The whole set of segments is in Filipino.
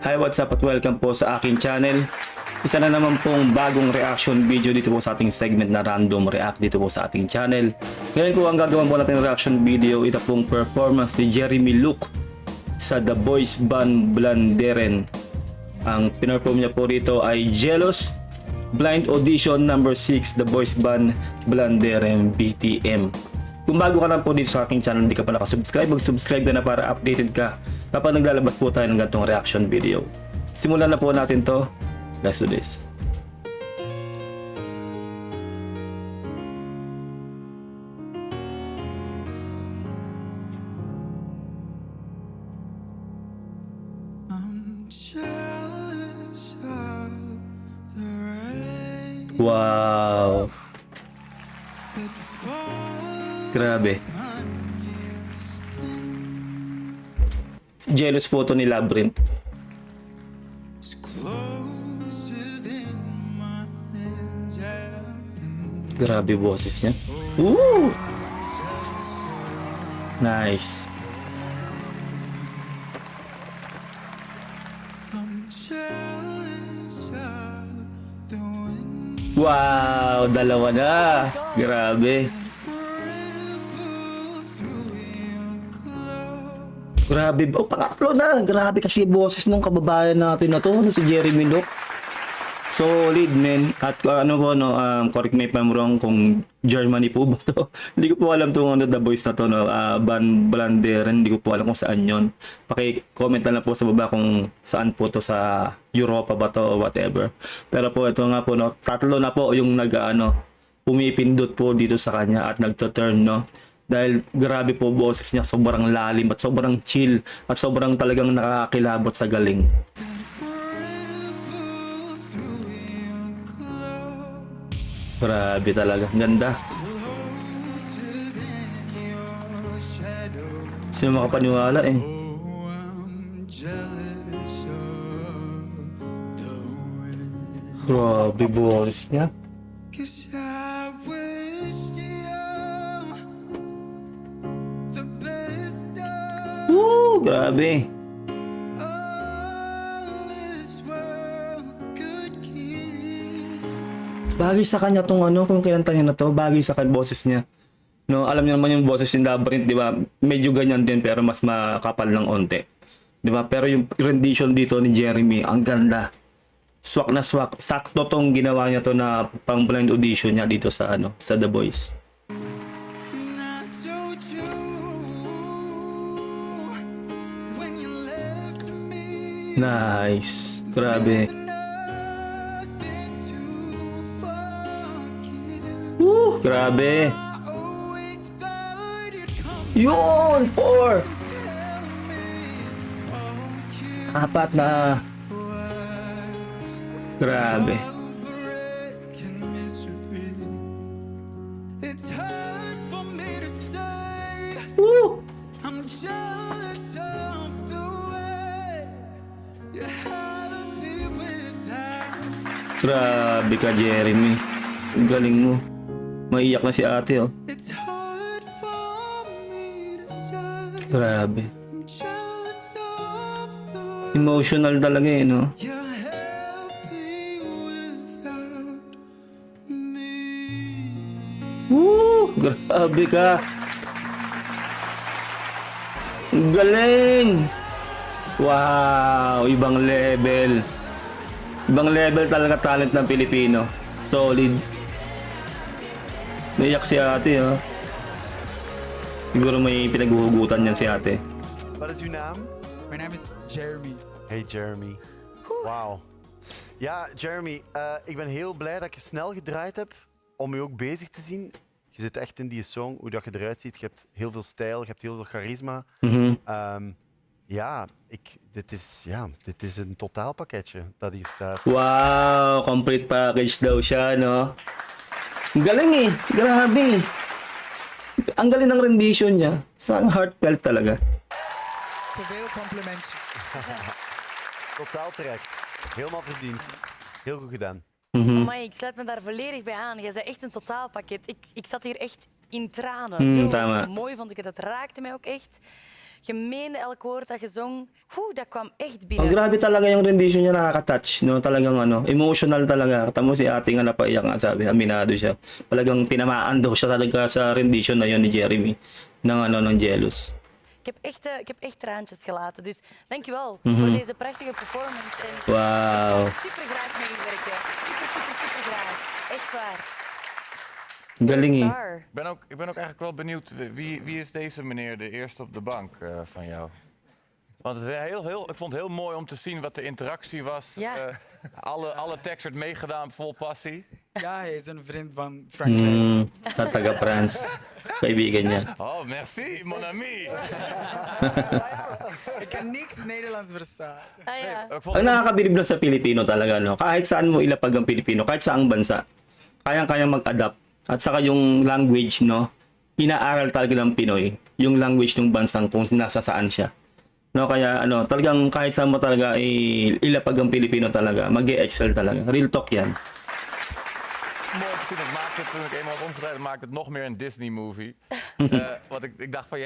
Hi, what's up at welcome po sa aking channel. Isa na naman pong bagong reaction video dito po sa ating segment na Random React dito po sa ating channel. Ngayon po ang gagawin po natin reaction video, ito pong performance ni Jeremy Luke sa The Boys Band Blanderen. Ang pinerform niya po rito ay Jealous Blind Audition number 6 The Boys Band Blanderen BTM. Kung bago ka lang po dito sa aking channel, hindi ka pa nakasubscribe, mag-subscribe ka na para updated ka kapag naglalabas po tayo ng ganitong reaction video. Simulan na po natin to. Let's do this. Wow. Grabe. Jealous po to ni Labyrinth. Grabe boses niya. Woo! Nice. Wow, dalawa na. Grabe. Grabe. Oh, pangatlo na. Grabe kasi boses ng kababayan natin na to, si Jeremy Luke. Solid, man. At ano po, no, correct me if I'm wrong kung Germany po ba to. Hindi ko po alam itong The Boys na to, no, Band Blanderen. Hindi ko po alam kung saan yon. Paki-comment na lang po sa baba kung saan po to, sa Europa ba to o whatever. Pero po, ito nga po, no, tatlo na po yung pumipindot po dito sa kanya at nagto-turn, no. Dahil grabe po boses niya, sobrang lalim at sobrang chill at sobrang talagang nakakakilabot sa galing. Grabe talaga, ganda. Sino makapaniwala eh. Grabe boses niya. Grabe. Bagay sa kanya tong kung kinanta niya na to, bagay sa boses niya. No, alam niyo naman yung boses ng Labyrinth, 'di ba? Medyo ganyan din pero mas makapal ng onte. 'Di ba? Pero yung rendition dito ni Jeremy, ang ganda. Swak na swak. Sakto tong ginawa niya to na pang blind audition niya dito sa sa The Boys. Nice. Grabe. Grabe. Yun! 4! 4 na. Grabe. Woo! Grabe ka, Jeremy. Ang galing mo. Maiyak na si ate, oh. Grabe. Emotional talaga eh, no? Woo! Grabe ka. Ang galing. Wow, ibang level. Ibang level talaga talent ng Pilipino. Solid. Naiyak si ate, ha? Siguro may pinaghuhugutan niyan si ate. Wat is uw naam? Mijn naam is Jeremy. Hey Jeremy. Wauw. Ja, Jeremy, ik ben heel blij dat je snel gedraaid hebt om je ook bezig te zien. Je zit echt in die song, hoe dat je eruit ziet. Je hebt heel veel stijl, je hebt heel veel charisma. Ja, dit is een totaalpakketje dat hier staat. Wow, complete package daw siya, no? Ang galing eh, grabe. Ang galing ng rendition niya. Ang heartfelt talaga. Te veel compliments. Totaal terecht. Helemaal verdiend. Heel goed gedaan. Maar ik sluit me daar volledig bij aan. Jij bent echt een totaalpakket. Ik zat hier echt in tranen. Zo tama. mooi vond ik het. Het raakte mij ook echt. Je meende elk woord dat je zong. Dat kwam echt Ang binnen. grabe talaga yung rendition niya, nakaka-touch, no? Talagang emotional talaga. Tamo si ate nga napaiyak nga, sabi, aminado siya. Talagang tinamaan daw siya talaga sa rendition na yun ni Jeremy ng Jealous. Ik heb echt traantjes gelaten. Dus dankjewel voor deze prachtige performance. En Wow. ik zou super graag meewerken. Super graag. Echt waar. Galing eh. Star. Ik ben ook eigenlijk wel benieuwd, wie is deze meneer, de eerste op de bank van jou? Want het is ik vond het heel mooi om te zien wat de interactie was. Ja. Alle tekst werd meegedaan vol passie. Ja, hij is een vriend van Frankrijk. Sa taga-France. Kaibigan niya. Oh, merci, mon ami. Ik kan niks Nederlands verstaan. Ah ja. Ik vond Ang nakakabilib lang sa Pilipino talaga, no? Kahit saan mo ilapag ang Pilipino, kahit saang bansa, kayang-kayang mag-adapt. At saka yung language, no? Inaaral talaga ng Pinoy. Yung language ng bansang kung nasa saan siya. No, kaya talagang kahit saan mo talaga ilapag ang Pilipino talaga, mag-excel talaga. Real talk yan. mooi te zien. Toen ik eenmaal had omgedraaid, maakte het nog meer een Disney-movie. Want ik dacht van,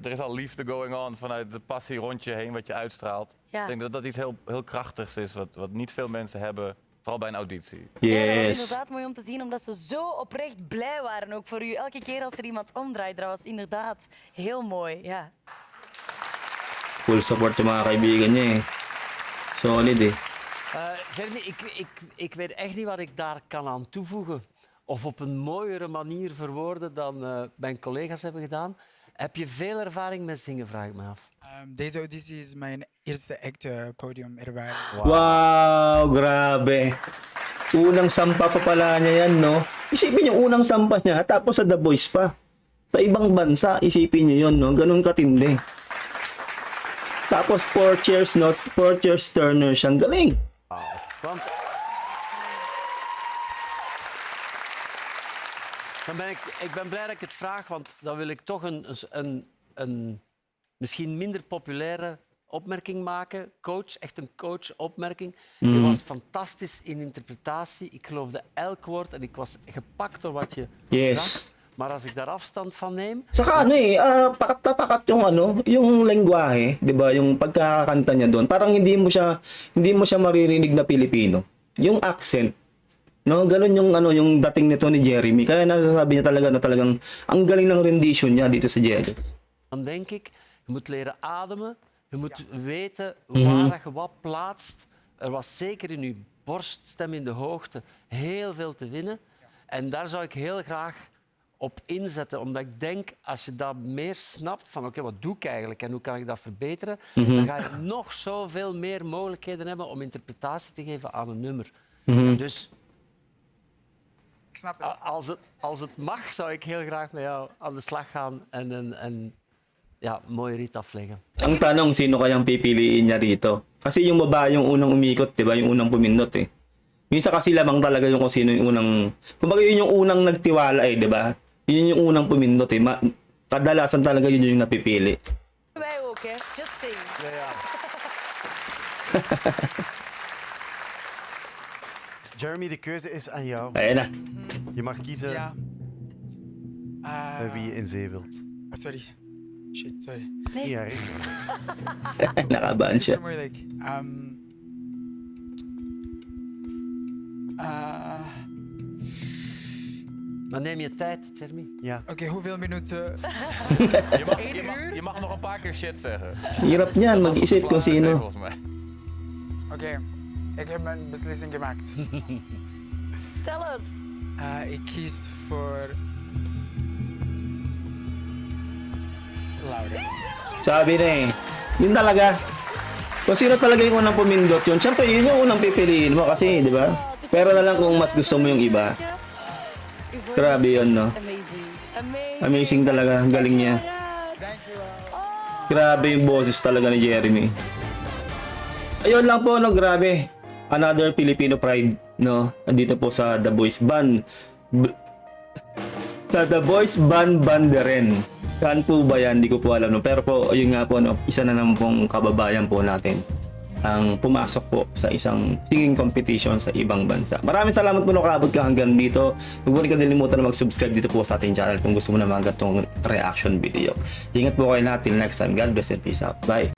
er is al liefde going on vanuit de passie rond je heen, wat je uitstraalt. Ja. Ik denk dat dat iets heel krachtigs is, wat niet veel mensen hebben, vooral bij een auditie. Ja, dat was Yes. inderdaad mooi om te zien, omdat ze zo oprecht blij waren ook voor u. Elke keer als er iemand omdraait, dat was inderdaad heel mooi. Ja. Full support yung mga kaibigan niya eh. Solid eh. Jeremy, ik weet echt niet wat ik daar kan aan toevoegen. Of op een mooiere manier verwoorden dan mijn collega's hebben gedaan. Heb je veel ervaring met zingen, vraag ik me af. Deze auditie is mijn eerste echte podiumervaring. Wow, grabe. Unang sampa pa pala niya yan, no? Isipin yung unang sampa niya, tapos sa The Voice pa. Sa ibang bansa, isipin niyo yun, no? Ganun katindi. Tapos 4 cheers, no? 4 cheers turner siyang galing. Want ik ben blij dat ik het vraag, want dan wil ik toch een misschien minder populaire opmerking maken. Coach, echt een coach-opmerking. Je was fantastisch in interpretatie. Ik geloofde elk woord en ik was gepakt door wat je Yes. bracht. Maar als ik daar afstand van neem, Saka pakat na pakat yung lengguwahe, 'di ba? Yung pagkakanta niya doon, parang hindi mo siya maririnig na Pilipino. Yung accent, no? Ganun yung dating nito ni Jeremy. Kaya nasasabi niya talaga na talagang ang galing ng rendition niya dito sa Jerry. dan denk ik, je moet leren ademen. Je moet weten waar je wat plaatst. Er was zeker in je borststem in de hoogte heel veel te winnen. En daar zou ik heel graag op inzetten. Omdat ik denk, als je dat meer snapt van oké, wat doe ik eigenlijk en hoe kan ik dat verbeteren, dan ga je nog zoveel meer mogelijkheden hebben om interpretatie te geven aan een nummer. Dus Ik snap het. als het mag, zou ik heel graag met jou aan de slag gaan en een mooie rit afleggen. Ang tanong, sino kayang pipiliin niya rito? Kasi yung babae yung unang umikot, 'di ba? Yung unang pumindot eh. Minsan kasi lamang talaga yung kung sino yung unang, kumbaga yun yung unang nagtiwala eh, 'di ba? Yun yung unang pumindot eh. Kadalasan talaga yun yung napipili. Wij ook, hè? Just saying. Jeremy, de keuze is aan jou. Ayan na. Je mag kiezen Ja. bij wie je in zee wilt. Sorry. Shit, sorry. Niet erg. Nakabahan siya. Super moeilijk. Maar neem je tijd, Jeremy. Ja. Oké, hoeveel minuten? Je mag nog een paar keer shit zeggen. Hirap niyan, mag-isip kung sino. Volgens mij. Oké, ik heb mijn beslissing gemaakt. Tell us. Ik kies voor Laura. Sabi na eh. Yun talaga. Kung sino talaga yung unang pumindot yun, syempre yun yung unang pipiliin mo kasi, di ba? Pero na lang kung mas gusto mo yung iba. Uw voice Grabe yun, no? Amazing. Amazing. Amazing talaga. Ang galing niya. Grabe yung boses talaga ni Jeremy. Ayun lang po, no? Grabe. Another Filipino pride, no? Andito po sa The Voice Band. Sa The Voice Band Banderen. Saan po ba yan? Hindi ko po alam, no? Pero po, ayun nga po, no? Isa na naman pong kababayan po natin. ang pumasok po sa isang singing competition sa ibang bansa. Maraming salamat po nakaabot ka hanggang dito. Huwag mo rin kalimutan na mag-subscribe dito po sa ating channel kung gusto mo na mga gatong reaction video. Ingat po kayo lahat. Till next time. God bless and peace out. Bye.